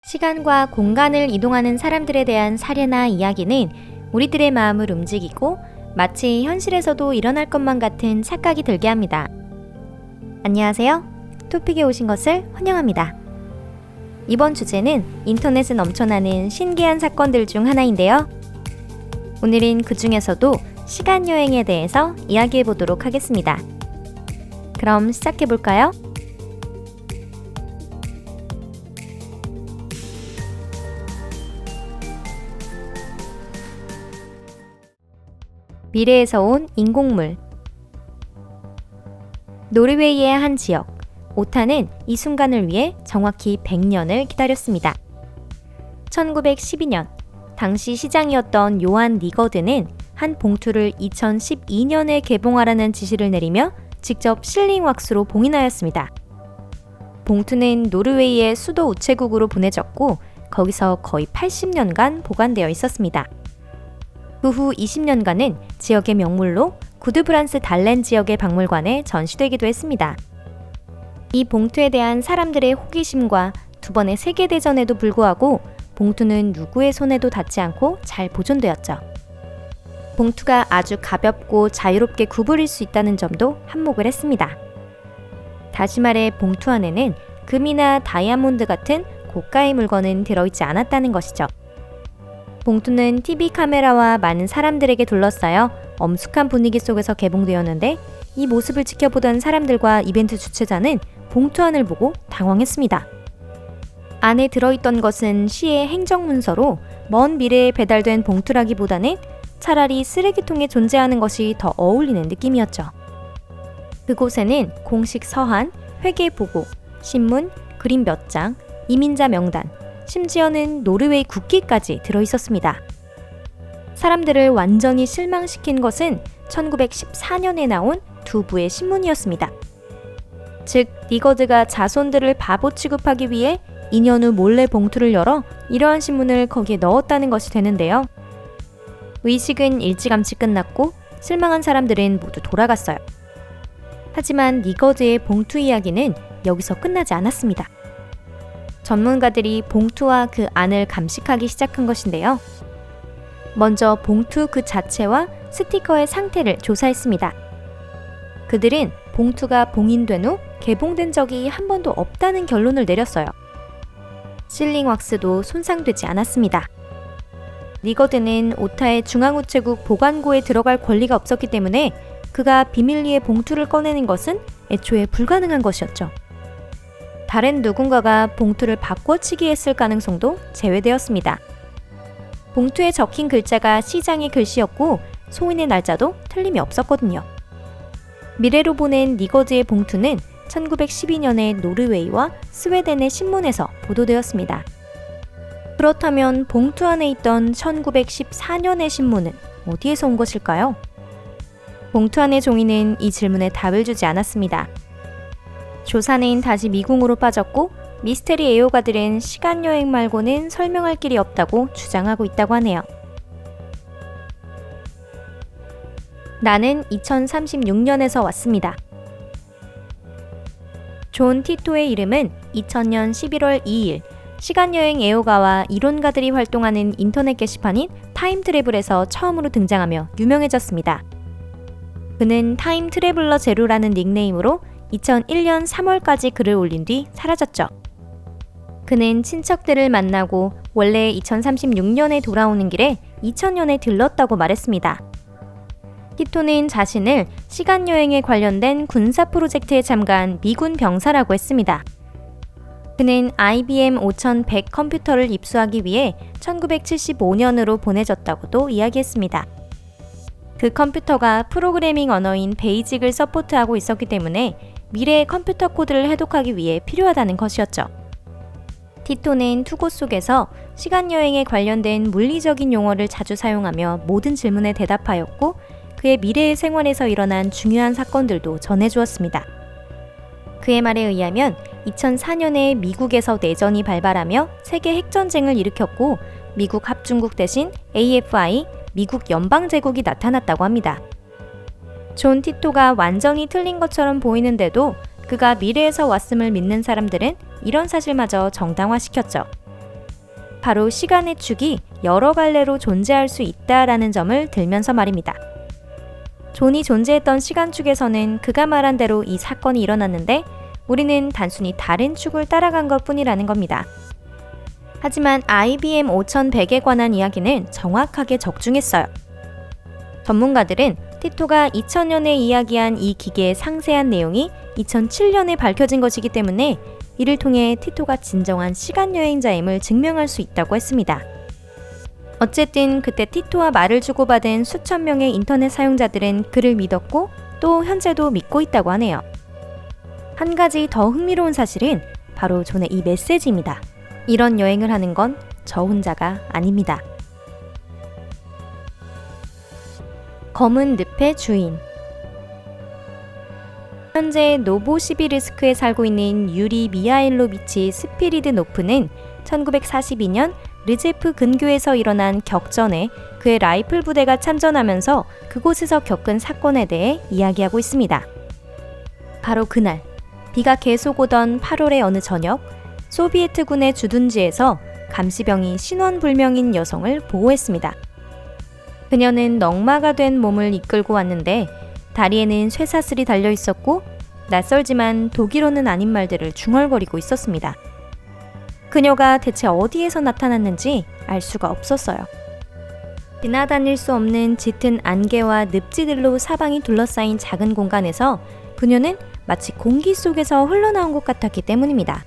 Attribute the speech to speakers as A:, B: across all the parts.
A: 시간과 공간을 이동하는 사람들에 대한 사례나 이야기는 우리들의 마음을 움직이고 마치 현실에서도 일어날 것만 같은 착각이 들게 합니다. 안녕하세요. 토픽에 오신 것을 환영합니다. 이번 주제는 인터넷에 넘쳐나는 신기한 사건들 중 하나인데요. 오늘은 그 중에서도 시간여행에 대해서 이야기해 보도록 하겠습니다. 그럼 시작해 볼까요? 미래에서 온 인공물. 노르웨이의 한 지역, 오타는 이 순간을 위해 정확히 100년을 기다렸습니다. 1912년, 당시 시장이었던 요한 니거드는 한 봉투를 2012년에 개봉하라는 지시를 내리며 직접 실링 왁스로 봉인하였습니다. 봉투는 노르웨이의 수도 우체국으로 보내졌고 거기서 거의 80년간 보관되어 있었습니다. 그 후 20년간은 지역의 명물로 구드브란스 달렌 지역의 박물관에 전시되기도 했습니다. 이 봉투에 대한 사람들의 호기심과 두 번의 세계대전에도 불구하고 봉투는 누구의 손에도 닿지 않고 잘 보존되었죠. 봉투가 아주 가볍고 자유롭게 구부릴 수 있다는 점도 한몫을 했습니다. 다시 말해 봉투 안에는 금이나 다이아몬드 같은 고가의 물건은 들어있지 않았다는 것이죠. 봉투는 TV 카메라와 많은 사람들에게 둘러싸여 엄숙한 분위기 속에서 개봉되었는데 이 모습을 지켜보던 사람들과 이벤트 주최자는 봉투 안을 보고 당황했습니다. 안에 들어있던 것은 시의 행정문서로 먼 미래에 배달된 봉투라기보다는 차라리 쓰레기통에 존재하는 것이 더 어울리는 느낌이었죠. 그곳에는 공식 서한, 회계보고, 신문, 그림 몇 장, 이민자 명단, 심지어는 노르웨이 국기까지 들어있었습니다. 사람들을 완전히 실망시킨 것은 1914년에 나온 두 부의 신문이었습니다. 즉, 니거드가 자손들을 바보 취급하기 위해 2년 후 몰래 봉투를 열어 이러한 신문을 거기에 넣었다는 것이 되는데요. 의식은 일찌감치 끝났고 실망한 사람들은 모두 돌아갔어요. 하지만 니거드의 봉투 이야기는 여기서 끝나지 않았습니다. 전문가들이 봉투와 그 안을 감식하기 시작한 것인데요. 먼저 봉투 그 자체와 스티커의 상태를 조사했습니다. 그들은 봉투가 봉인된 후 개봉된 적이 한 번도 없다는 결론을 내렸어요. 실링 왁스도 손상되지 않았습니다. 니거드는 오타의 중앙우체국 보관고에 들어갈 권리가 없었기 때문에 그가 비밀리에 봉투를 꺼내는 것은 애초에 불가능한 것이었죠. 다른 누군가가 봉투를 바꿔치기 했을 가능성도 제외되었습니다. 봉투에 적힌 글자가 시장의 글씨였고 소인의 날짜도 틀림이 없었거든요. 미래로 보낸 니거드의 봉투는 1912년에 노르웨이와 스웨덴의 신문에서 보도되었습니다. 그렇다면 봉투 안에 있던 1914년의 신문은 어디에서 온 것일까요? 봉투 안의 종이는 이 질문에 답을 주지 않았습니다. 조사는 다시 미궁으로 빠졌고 미스테리 애호가들은 시간여행 말고는 설명할 길이 없다고 주장하고 있다고 하네요. 나는 2036년에서 왔습니다. 존 티토의 이름은 2000년 11월 2일 시간여행 애호가와 이론가들이 활동하는 인터넷 게시판인 타임트래블에서 처음으로 등장하며 유명해졌습니다. 그는 타임트래블러 제로라는 닉네임으로 2001년 3월까지 글을 올린 뒤 사라졌죠. 그는 친척들을 만나고 원래 2036년에 돌아오는 길에 2000년에 들렀다고 말했습니다. 티토는 자신을 시간여행에 관련된 군사 프로젝트에 참가한 미군 병사라고 했습니다. 그는 IBM 5100 컴퓨터를 입수하기 위해 1975년으로 보내졌다고도 이야기했습니다. 그 컴퓨터가 프로그래밍 언어인 베이직을 서포트하고 있었기 때문에 미래의 컴퓨터 코드를 해독하기 위해 필요하다는 것이었죠. 티토는 투고 속에서 시간여행에 관련된 물리적인 용어를 자주 사용하며 모든 질문에 대답하였고 그의 미래의 생활에서 일어난 중요한 사건들도 전해주었습니다. 그의 말에 의하면 2004년에 미국에서 내전이 발발하며 세계 핵전쟁을 일으켰고 미국 합중국 대신 AFI, 미국 연방제국이 나타났다고 합니다. 존 티토가 완전히 틀린 것처럼 보이는데도 그가 미래에서 왔음을 믿는 사람들은 이런 사실마저 정당화시켰죠. 바로 시간의 축이 여러 갈래로 존재할 수 있다라는 점을 들면서 말입니다. 존이 존재했던 시간축에서는 그가 말한 대로 이 사건이 일어났는데 우리는 단순히 다른 축을 따라간 것 뿐이라는 겁니다. 하지만 IBM 5100에 관한 이야기는 정확하게 적중했어요. 전문가들은 티토가 2000년에 이야기한 이 기계의 상세한 내용이 2007년에 밝혀진 것이기 때문에 이를 통해 티토가 진정한 시간여행자임을 증명할 수 있다고 했습니다. 어쨌든 그때 티토와 말을 주고받은 수천 명의 인터넷 사용자들은 그를 믿었고 또 현재도 믿고 있다고 하네요. 한 가지 더 흥미로운 사실은 바로 존의 이 메시지입니다. 이런 여행을 하는 건 저 혼자가 아닙니다. 검은 늪의 주인. 현재 노보시비르스크에 살고 있는 유리 미하일로비치 스피리드노프는 1942년 르제프 근교에서 일어난 격전에 그의 라이플 부대가 참전하면서 그곳에서 겪은 사건에 대해 이야기하고 있습니다. 바로 그날, 비가 계속 오던 8월의 어느 저녁, 소비에트군의 주둔지에서 감시병이 신원불명인 여성을 보호했습니다. 그녀는 넝마가 된 몸을 이끌고 왔는데 다리에는 쇠사슬이 달려 있었고 낯설지만 독일어는 아닌 말들을 중얼거리고 있었습니다. 그녀가 대체 어디에서 나타났는지 알 수가 없었어요. 지나다닐 수 없는 짙은 안개와 늪지들로 사방이 둘러싸인 작은 공간에서 그녀는 마치 공기 속에서 흘러나온 것 같았기 때문입니다.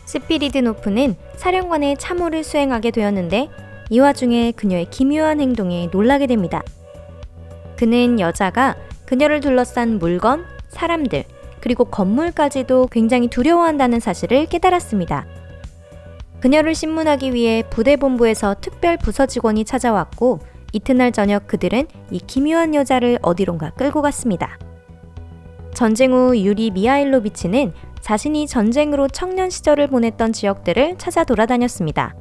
A: 스피리드노프는 사령관의 참호를 수행하게 되었는데 이 와중에 그녀의 기묘한 행동에 놀라게 됩니다. 그는 여자가 그녀를 둘러싼 물건, 사람들, 그리고 건물까지도 굉장히 두려워한다는 사실을 깨달았습니다. 그녀를 신문하기 위해 부대본부에서 특별 부서 직원이 찾아왔고 이튿날 저녁 그들은 이 기묘한 여자를 어디론가 끌고 갔습니다. 전쟁 후 유리 미하일로비치는 자신이 전쟁으로 청년 시절을 보냈던 지역들을 찾아 돌아다녔습니다.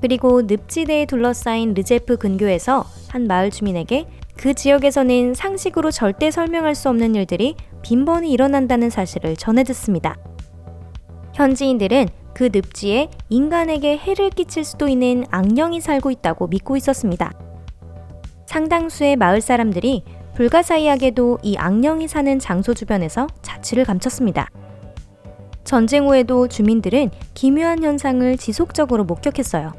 A: 그리고 늪지대에 둘러싸인 르제프 근교에서 한 마을 주민에게 그 지역에서는 상식으로 절대 설명할 수 없는 일들이 빈번히 일어난다는 사실을 전해 듣습니다. 현지인들은 그 늪지에 인간에게 해를 끼칠 수도 있는 악령이 살고 있다고 믿고 있었습니다. 상당수의 마을 사람들이 불가사의하게도 이 악령이 사는 장소 주변에서 자취를 감췄습니다. 전쟁 후에도 주민들은 기묘한 현상을 지속적으로 목격했어요.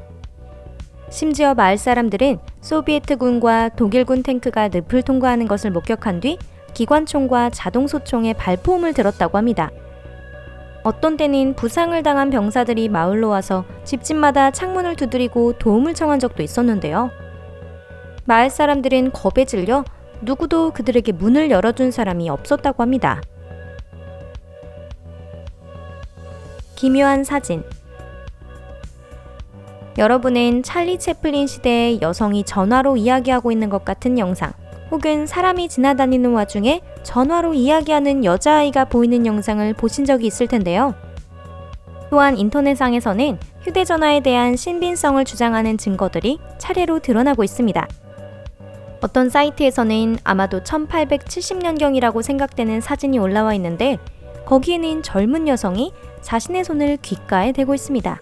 A: 심지어 마을 사람들은 소비에트군과 독일군 탱크가 늪을 통과하는 것을 목격한 뒤 기관총과 자동소총의 발포음을 들었다고 합니다. 어떤 때는 부상을 당한 병사들이 마을로 와서 집집마다 창문을 두드리고 도움을 청한 적도 있었는데요. 마을 사람들은 겁에 질려 누구도 그들에게 문을 열어준 사람이 없었다고 합니다. 기묘한 사진. 여러분은 찰리 채플린 시대의 여성이 전화로 이야기하고 있는 것 같은 영상, 혹은 사람이 지나다니는 와중에 전화로 이야기하는 여자아이가 보이는 영상을 보신 적이 있을 텐데요. 또한 인터넷상에서는 휴대전화에 대한 신빙성을 주장하는 증거들이 차례로 드러나고 있습니다. 어떤 사이트에서는 아마도 1870년경이라고 생각되는 사진이 올라와 있는데 거기에는 젊은 여성이 자신의 손을 귓가에 대고 있습니다.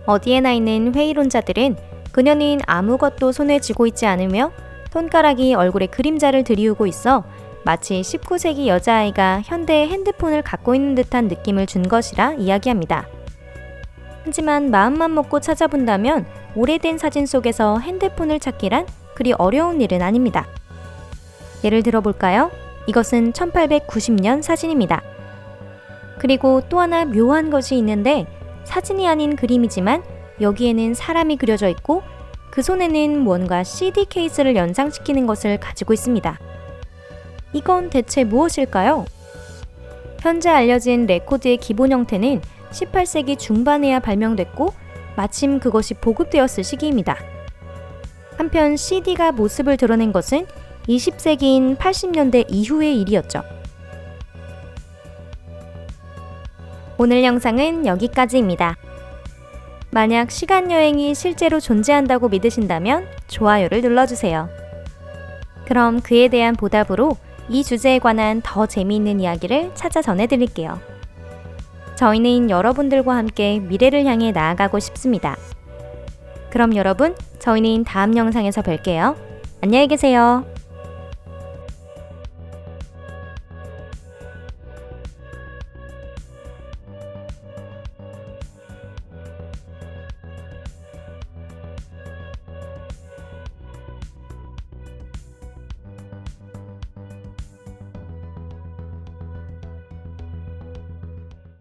A: 어디에나 있는 회의론자들은 그녀는 아무것도 손에 쥐고 있지 않으며 손가락이 얼굴에 그림자를 들이우고 있어 마치 19세기 여자아이가 현대의 핸드폰을 갖고 있는 듯한 느낌을 준 것이라 이야기합니다. 하지만 마음만 먹고 찾아본다면 오래된 사진 속에서 핸드폰을 찾기란 그리 어려운 일은 아닙니다. 예를 들어볼까요? 이것은 1890년 사진입니다. 그리고 또 하나 묘한 것이 있는데 사진이 아닌 그림이지만 여기에는 사람이 그려져 있고 그 손에는 뭔가 CD 케이스를 연상시키는 것을 가지고 있습니다. 이건 대체 무엇일까요? 현재 알려진 레코드의 기본 형태는 18세기 중반에야 발명됐고 마침 그것이 보급되었을 시기입니다. 한편 CD가 모습을 드러낸 것은 20세기인 80년대 이후의 일이었죠. 오늘 영상은 여기까지입니다. 만약 시간여행이 실제로 존재한다고 믿으신다면 좋아요를 눌러주세요. 그럼 그에 대한 보답으로 이 주제에 관한 더 재미있는 이야기를 찾아 전해드릴게요. 저희는 여러분들과 함께 미래를 향해 나아가고 싶습니다. 그럼 여러분, 저희는 다음 영상에서 뵐게요. 안녕히 계세요.